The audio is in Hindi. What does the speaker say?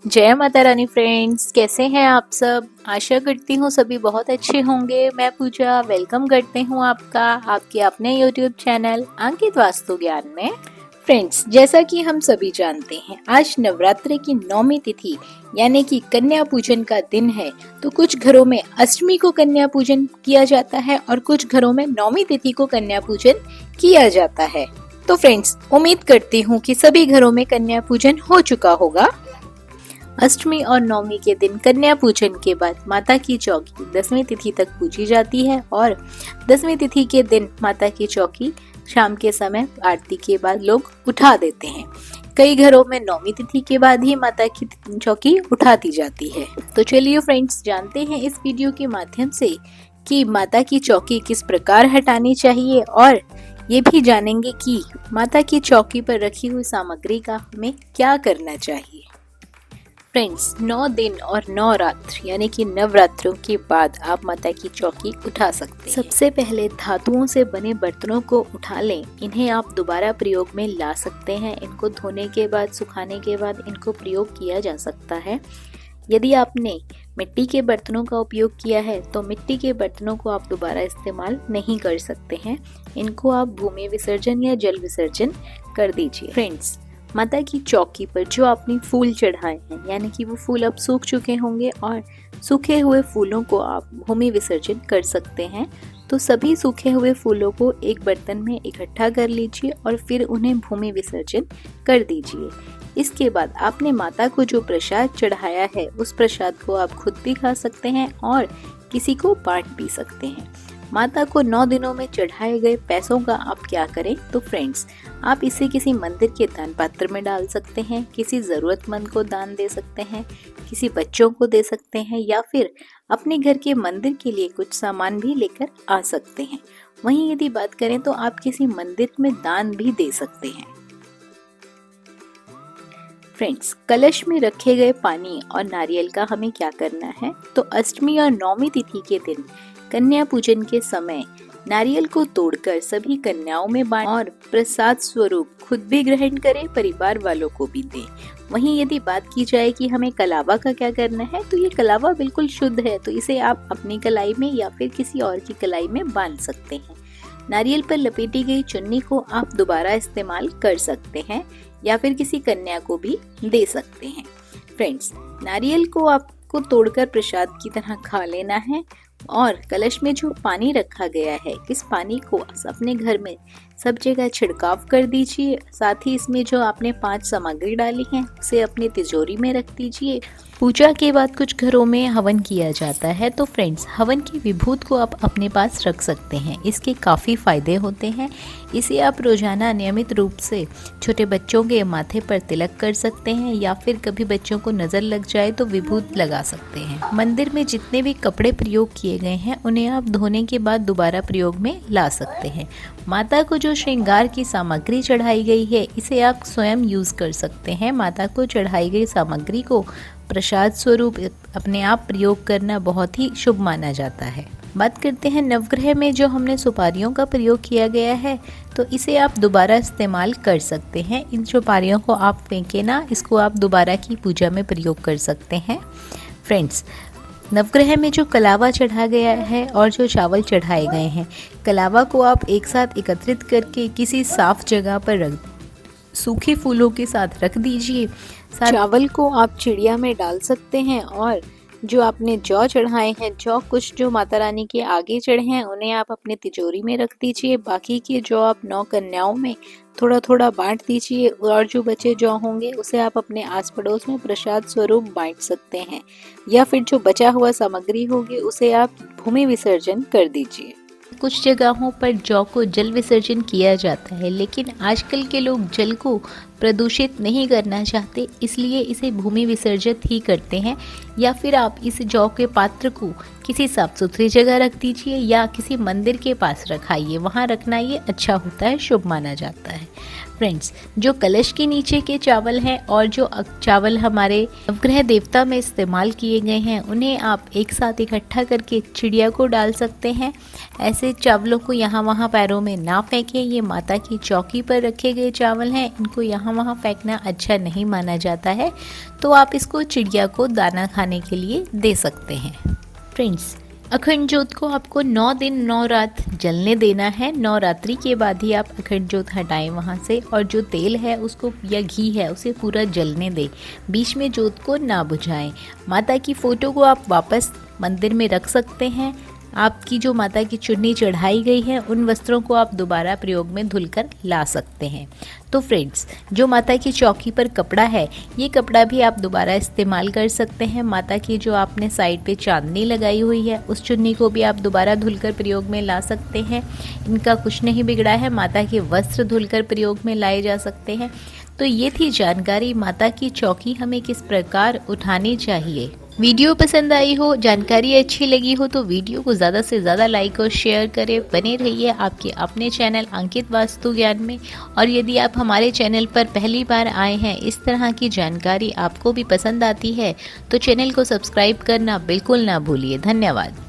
जय माता रानी फ्रेंड्स, कैसे हैं आप सब। आशा करती हूँ सभी बहुत अच्छे होंगे। मैं पूजा वेलकम करते हूँ आपका आपके अपने यूट्यूब चैनल अंकित वास्तु ज्ञान में। फ्रेंड्स, जैसा कि हम सभी जानते हैं, आज नवरात्रि की 9वीं तिथि यानी कि कन्या पूजन का दिन है। तो कुछ घरों में अष्टमी को कन्या पूजन किया जाता है और कुछ घरों में 9वीं तिथि को कन्या पूजन किया जाता है। तो फ्रेंड्स, उम्मीद करती हूँ कि सभी घरों में कन्या पूजन हो चुका होगा। अष्टमी और नवमी के दिन कन्या पूजन के बाद माता की चौकी 10वीं तिथि तक पूजी जाती है और 10वीं तिथि के दिन माता की चौकी शाम के समय आरती के बाद लोग उठा देते हैं। कई घरों में 9वीं तिथि के बाद ही माता की चौकी उठा दी जाती है। तो चलिए फ्रेंड्स, जानते हैं इस वीडियो के माध्यम से कि माता की चौकी किस प्रकार हटानी चाहिए और ये भी जानेंगे कि माता की चौकी पर रखी हुई सामग्री का हमें क्या करना चाहिए। फ्रेंड्स, 9 दिन और 9 रात्र यानी कि नवरात्रों के बाद आप माता की चौकी उठा सकते हैं। सबसे पहले धातुओं से बने बर्तनों को उठा लें। इन्हें आप दोबारा प्रयोग में ला सकते हैं। इनको धोने के बाद, सुखाने के बाद इनको प्रयोग किया जा सकता है। यदि आपने मिट्टी के बर्तनों का उपयोग किया है तो मिट्टी के बर्तनों को आप दोबारा इस्तेमाल नहीं कर सकते हैं। इनको आप भूमि विसर्जन या जल विसर्जन कर दीजिए। फ्रेंड्स, माता की चौकी पर जो आपने फूल चढ़ाए हैं यानी कि वो फूल अब सूख चुके होंगे और सूखे हुए फूलों को आप भूमि विसर्जन कर सकते हैं। तो सभी सूखे हुए फूलों को एक बर्तन में इकट्ठा कर लीजिए और फिर उन्हें भूमि विसर्जन कर दीजिए। इसके बाद आपने माता को जो प्रसाद चढ़ाया है उस प्रसाद को आप खुद भी खा सकते हैं और किसी को बांट भी सकते हैं। माता को 9 दिनों में चढ़ाए गए पैसों का आप क्या करें, तो फ्रेंड्स, आप इसे किसी मंदिर के दान पात्र में डाल सकते हैं, किसी जरूरतमंद को दान दे सकते हैं, किसी बच्चों को दे सकते हैं या फिर अपने घर के मंदिर के लिए कुछ सामान भी लेकर आ सकते हैं। वहीं यदि बात करें तो आप किसी मंदिर में दान भी दे सकते हैं। फ्रेंड्स, कलश में रखे गए पानी और नारियल का हमें क्या करना है, तो अष्टमी और 9वीं तिथि के दिन कन्या पूजन के समय नारियल को तोड़कर सभी कन्याओं में बांटें और प्रसाद स्वरूप खुद भी ग्रहण करें, परिवार वालों को भी दें। वहीं यदि बात की जाए कि हमें कलावा का क्या करना है, तो ये कलावा बिल्कुल शुद्ध है, तो इसे आप अपनी कलाई में या फिर किसी और की कलाई में बांध सकते हैं। नारियल पर लपेटी गई चुन्नी को आप दोबारा इस्तेमाल कर सकते हैं या फिर किसी कन्या को भी दे सकते हैं। फ्रेंड्स, नारियल को आपको तोड़कर प्रसाद की तरह खा लेना है और कलश में जो पानी रखा गया है, इस पानी को अपने घर में सब जगह छिड़काव कर दीजिए। साथ ही इसमें जो आपने 5 सामग्री डाली है उसे अपनी तिजोरी में रख दीजिए। पूजा के बाद कुछ घरों में हवन किया जाता है, तो फ्रेंड्स, हवन की विभूत को आप अपने पास रख सकते हैं। इसके काफ़ी फायदे होते हैं। इसे आप रोजाना नियमित रूप से छोटे बच्चों के माथे पर तिलक कर सकते हैं या फिर कभी बच्चों को नज़र लग जाए तो विभूत लगा सकते हैं। मंदिर में जितने भी कपड़े प्रयोग किए गए हैं उन्हें आप धोने के बाद दोबारा प्रयोग में ला सकते हैं। माता को जो श्रृंगार की सामग्री चढ़ाई गई है इसे आप स्वयं यूज़ कर सकते हैं। माता को चढ़ाई गई सामग्री को प्रसाद स्वरूप अपने आप प्रयोग करना बहुत ही शुभ माना जाता है। बात करते हैं नवग्रह में जो हमने सुपारियों का प्रयोग किया गया है, तो इसे आप दोबारा इस्तेमाल कर सकते हैं। इन सुपारियों को आप फेंके ना, इसको आप दोबारा की पूजा में प्रयोग कर सकते हैं। फ्रेंड्स, नवग्रह में जो कलावा चढ़ा गया है और जो चावल चढ़ाए गए हैं, कलावा को आप एक साथ एकत्रित करके किसी साफ जगह पर सूखे फूलों के साथ रख दीजिए। चावल को आप चिड़िया में डाल सकते हैं और जो आपने जौ चढ़ाए हैं, जौ कुछ जो माता रानी के आगे चढ़े हैं उन्हें आप अपने तिजोरी में रख दीजिए। बाकी के जौ आप 9 कन्याओं में थोड़ा थोड़ा बांट दीजिए और जो बचे जौ होंगे उसे आप अपने आस पड़ोस में प्रसाद स्वरूप बांट सकते हैं या फिर जो बचा हुआ सामग्री होगी उसे आप भूमि विसर्जन कर दीजिए। कुछ जगहों पर जौ को जल विसर्जन किया जाता है, लेकिन आजकल के लोग जल को प्रदूषित नहीं करना चाहते, इसलिए इसे भूमि विसर्जित ही करते हैं। या फिर आप इस जौ के पात्र को किसी साफ सुथरी जगह रख दीजिए या किसी मंदिर के पास रखाइए, वहाँ रखना ये अच्छा होता है, शुभ माना जाता है। फ्रेंड्स, जो कलश के नीचे के चावल हैं और जो चावल हमारे नवग्रह देवता में इस्तेमाल किए गए हैं, उन्हें आप एक साथ इकट्ठा करके चिड़िया को डाल सकते हैं। ऐसे चावलों को यहाँ वहाँ पैरों में ना फेंकें। ये माता की चौकी पर रखे गए चावल हैं, इनको यहाँ वहाँ फेंकना अच्छा नहीं माना जाता है। तो आप इसको चिड़िया को दाना खाने के लिए दे सकते हैं। फ्रेंड्स, अखंड ज्योत को आपको 9 दिन 9 रात जलने देना है। नवरात्रि के बाद ही आप अखंड ज्योत हटाएं वहाँ से, और जो तेल है उसको या घी है उसे पूरा जलने दें। बीच में ज्योत को ना बुझाएं। माता की फ़ोटो को आप वापस मंदिर में रख सकते हैं। आपकी जो माता की चुन्नी चढ़ाई गई है, उन वस्त्रों को आप दोबारा प्रयोग में धुलकर ला सकते हैं। तो फ्रेंड्स, जो माता की चौकी पर कपड़ा है, ये कपड़ा भी आप दोबारा इस्तेमाल कर सकते हैं। माता की जो आपने साइड पे चांदनी लगाई हुई है, उस चुन्नी को भी आप दोबारा धुलकर प्रयोग में ला सकते हैं। इनका कुछ नहीं बिगड़ा है। माता के वस्त्र धुलकर प्रयोग में लाए जा सकते हैं। तो ये थी जानकारी, माता की चौकी हमें किस प्रकार उठानी चाहिए। वीडियो पसंद आई हो, जानकारी अच्छी लगी हो तो वीडियो को ज़्यादा से ज़्यादा लाइक और शेयर करें। बने रहिए आपके अपने चैनल अंकित वास्तु ज्ञान में। और यदि आप हमारे चैनल पर पहली बार आए हैं, इस तरह की जानकारी आपको भी पसंद आती है, तो चैनल को सब्सक्राइब करना बिल्कुल ना भूलिए। धन्यवाद।